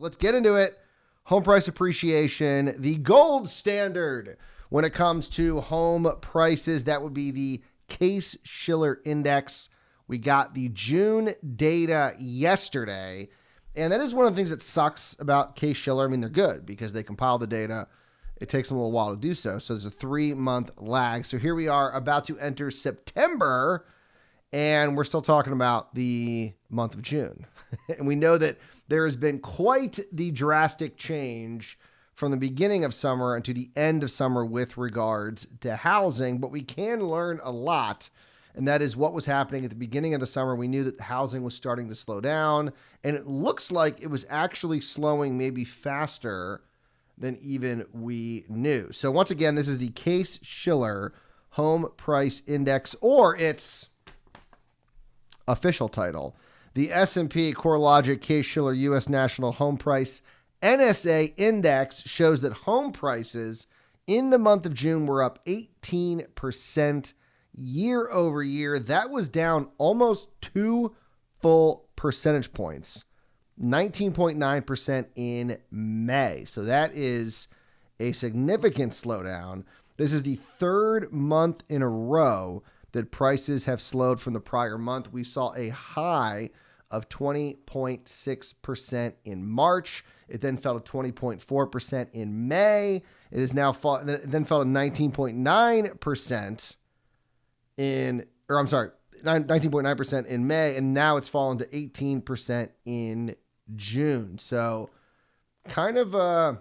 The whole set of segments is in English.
let's get into it. Home price appreciation, the gold standard when it comes to home prices. That would be the Case-Shiller Index. We got the June data yesterday, and that is one of the things that sucks about Case-Shiller. I mean, they're good because they compile the data. It takes them a little while to do so. So there's a 3-month lag. So here we are about to enter September, and we're still talking about the month of June. And we know that there has been quite the drastic change from the beginning of summer and to the end of summer with regards to housing, but we can learn a lot, and that is what was happening at the beginning of the summer. We knew that housing was starting to slow down, and it looks like it was actually slowing maybe faster than even we knew. So once again, this is the Case-Shiller Home Price Index, or its official title, the S&P CoreLogic Case-Shiller U.S. National Home Price NSA Index, shows that home prices in the month of June were up 18% year over year. That was down almost 2 full percentage points, 19.9% in May. So that is a significant slowdown. This is the third month in a row that prices have slowed from the prior month. We saw a high of 20.6% in March. It then fell to 20.4% in May. It is now then fell to 19.9% 19.9% in May, and now it's fallen to 18% in June. So kind of a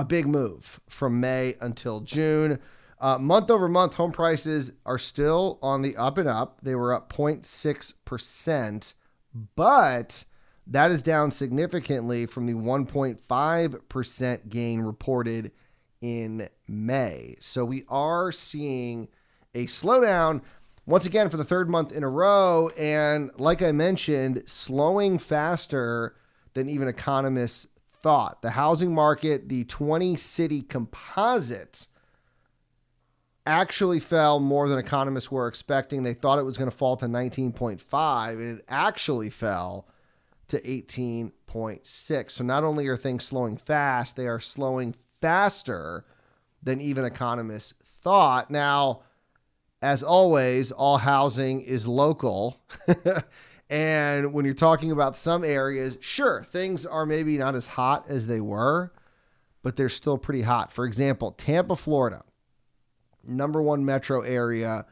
big move from May until June. Month over month, home prices are still on the up and up. They were up 0.6%, but that is down significantly from the 1.5% gain reported in May. So we are seeing a slowdown once again for the third month in a row. And like I mentioned, slowing faster than even economists thought. The housing market, the 20-city composite, actually fell more than economists were expecting. They thought it was going to fall to 19.5, and it actually fell to 18.6. So not only are things slowing fast, they are slowing faster than even economists thought. Now, as always, all housing is local. And when you're talking about some areas, sure, things are maybe not as hot as they were, but they're still pretty hot. For example, Tampa, Florida, number one metro area,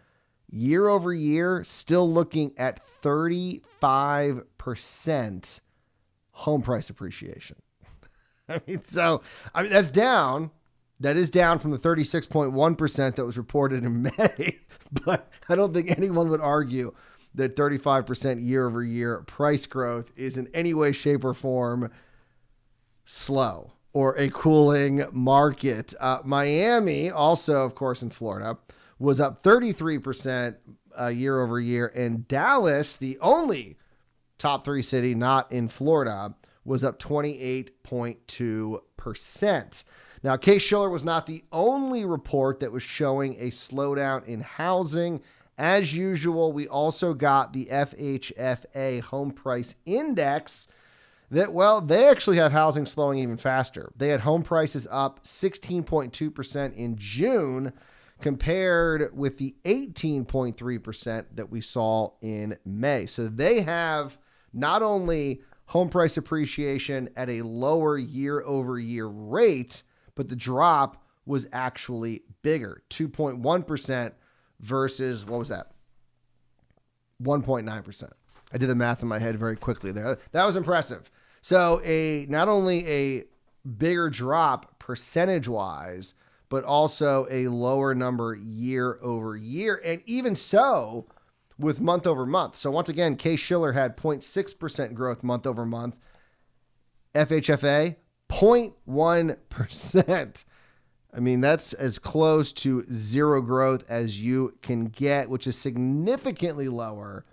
year over year, still looking at 35% home price appreciation. That's down. That is down from the 36.1% that was reported in May. But I don't think anyone would argue that 35% year over year price growth is in any way, shape, or form slow or a cooling market. Miami, also, of course, in Florida, was up 33% year over year. And Dallas, the only top 3 city not in Florida, was up 28.2%. Now, Case-Shiller was not the only report that was showing a slowdown in housing. As usual, we also got the FHFA Home Price Index that, well, they actually have housing slowing even faster. They had home prices up 16.2% in June compared with the 18.3% that we saw in May. So they have not only home price appreciation at a lower year over year rate, but the drop was actually bigger, 2.1% versus, what was that? 1.9%. I did the math in my head very quickly there. That was impressive. So not only a bigger drop percentage-wise, but also a lower number year over year. And even so, with month over month. So once again, Case-Shiller had 0.6% growth month over month. FHFA, 0.1%. I mean, that's as close to zero growth as you can get, which is significantly lower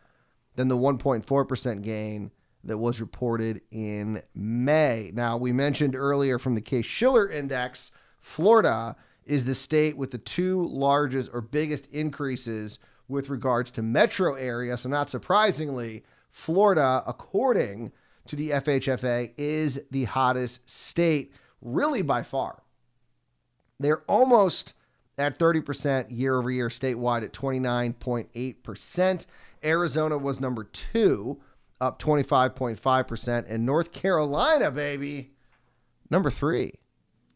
than the 1.4% gain that was reported in May. Now, we mentioned earlier from the Case-Shiller Index, Florida is the state with the 2 largest or biggest increases with regards to metro area. So not surprisingly, Florida, according to the FHFA, is the hottest state, really by far. They're almost at 30% year over year statewide at 29.8%. Arizona was number 2, up 25.5%. And North Carolina, baby, number 3,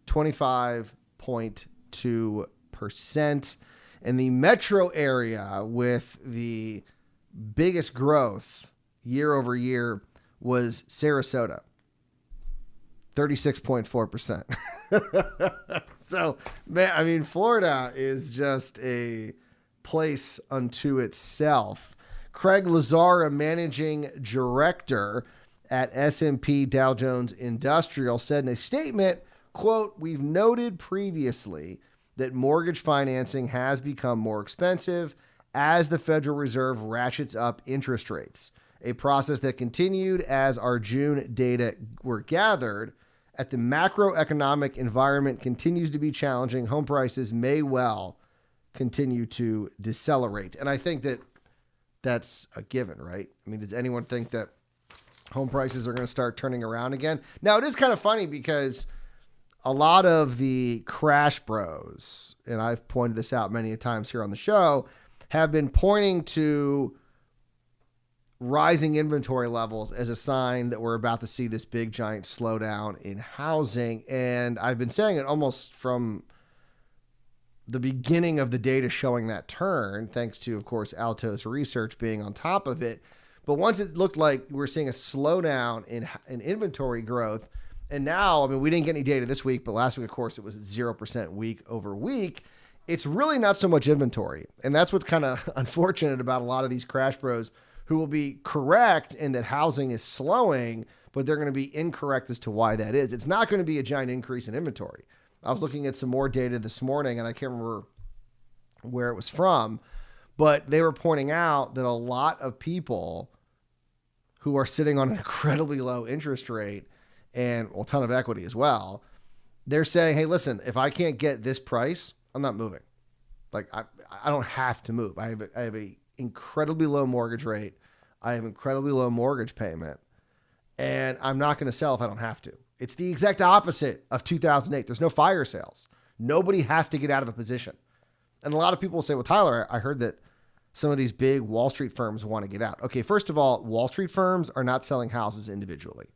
25.2%. And the metro area with the biggest growth year over year was Sarasota, 36.4%. So, man, I mean, Florida is just a place unto itself. Craig Lazara, managing director at S&P Dow Jones Industrial, said in a statement, quote, "We've noted previously that mortgage financing has become more expensive as the Federal Reserve ratchets up interest rates, a process that continued as our June data were gathered. At the macroeconomic environment continues to be challenging, home prices may well continue to decelerate." And I think that that's a given, right? I mean, does anyone think that home prices are going to start turning around again? Now, it is kind of funny because a lot of the crash bros, and I've pointed this out many times here on the show, have been pointing to rising inventory levels as a sign that we're about to see this big giant slowdown in housing. And I've been saying it almost from the beginning of the data showing that turn, thanks to, of course, Altos research being on top of it. But once it looked like we're seeing a slowdown in inventory growth, and now, I mean, we didn't get any data this week, but last week, of course, it was 0% week over week. It's really not so much inventory. And that's what's kind of unfortunate about a lot of these crash bros who will be correct in that housing is slowing, but they're going to be incorrect as to why that is. It's not going to be a giant increase in inventory. I was looking at some more data this morning, and I can't remember where it was from, but they were pointing out that a lot of people who are sitting on an incredibly low interest rate and a ton of equity as well, they're saying, hey, listen, if I can't get this price, I'm not moving. Like, I don't have to move. I have a incredibly low mortgage rate. I have incredibly low mortgage payment, and I'm not going to sell if I don't have to. It's the exact opposite of 2008. There's no fire sales. Nobody has to get out of a position. And a lot of people will say, well, Tyler, I heard that some of these big Wall Street firms want to get out. Okay, first of all, Wall Street firms are not selling houses individually.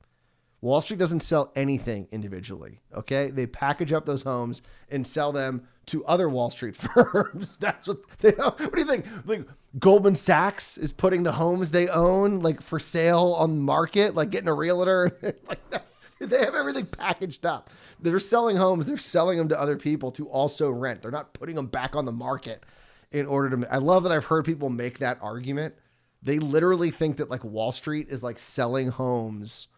Wall Street doesn't sell anything individually, okay? They package up those homes and sell them to other Wall Street firms. That's what they know. What do you think? Like Goldman Sachs is putting the homes they own like for sale on the market, like getting a realtor. Like, they have everything packaged up. They're selling homes. They're selling them to other people to also rent. They're not putting them back on the market in order to. I love that I've heard people make that argument. They literally think that like Wall Street is like selling homes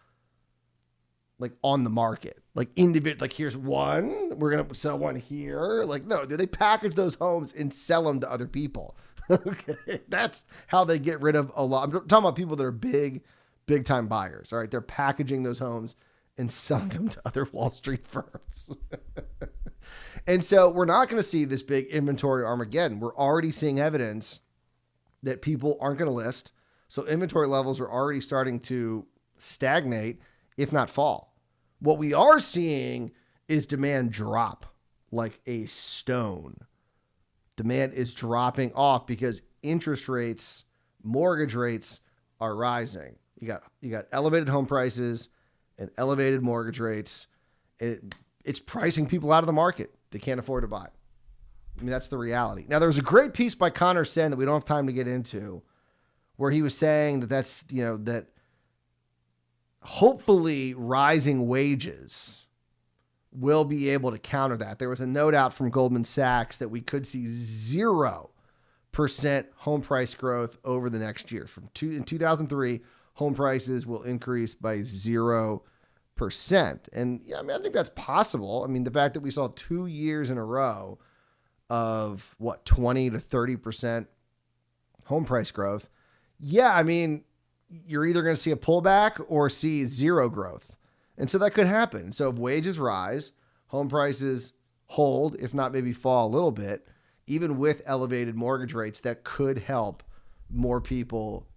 like on the market, like individual, like here's one, we're going to sell one here. Like, no, they package those homes and sell them to other people. Okay. That's how they get rid of a lot. I'm talking about people that are big time buyers. All right. They're packaging those homes and selling them to other Wall Street firms. And so we're not going to see this big inventory Armageddon. We're already seeing evidence that people aren't going to list. So inventory levels are already starting to stagnate, if not fall. What we are seeing is demand drop like a stone. Demand is dropping off because interest rates, mortgage rates are rising. You got elevated home prices and elevated mortgage rates. It's pricing people out of the market. They can't afford to buy. I mean, that's the reality. Now, there was a great piece by Connor Sen that we don't have time to get into, where he was saying that hopefully rising wages will be able to counter that. There was a note out from Goldman Sachs that we could see 0% home price growth over the next year. In 2003, home prices will increase by 0%. And yeah, I mean, I think that's possible. I mean, the fact that we saw 2 years in a row of 20 to 30% home price growth. Yeah, I mean, you're either going to see a pullback or see zero growth. And so that could happen. So if wages rise, home prices hold, if not maybe fall a little bit, even with elevated mortgage rates, that could help more people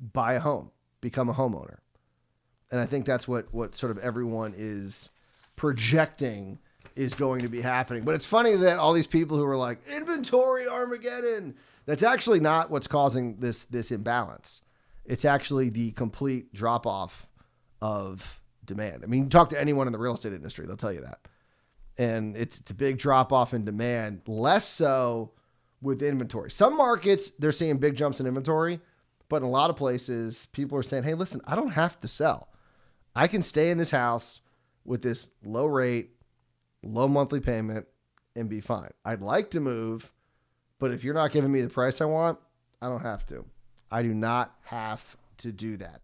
buy a home, become a homeowner. And I think that's what sort of everyone is projecting is going to be happening. But it's funny that all these people who are like, inventory Armageddon, that's actually not what's causing this imbalance. It's actually the complete drop-off of demand. I mean, you talk to anyone in the real estate industry, they'll tell you that. And it's a big drop-off in demand, less so with inventory. Some markets, they're seeing big jumps in inventory, but in a lot of places, people are saying, hey, listen, I don't have to sell. I can stay in this house with this low rate, low monthly payment, and be fine. I'd like to move, but if you're not giving me the price I want, I don't have to. I do not have to do that.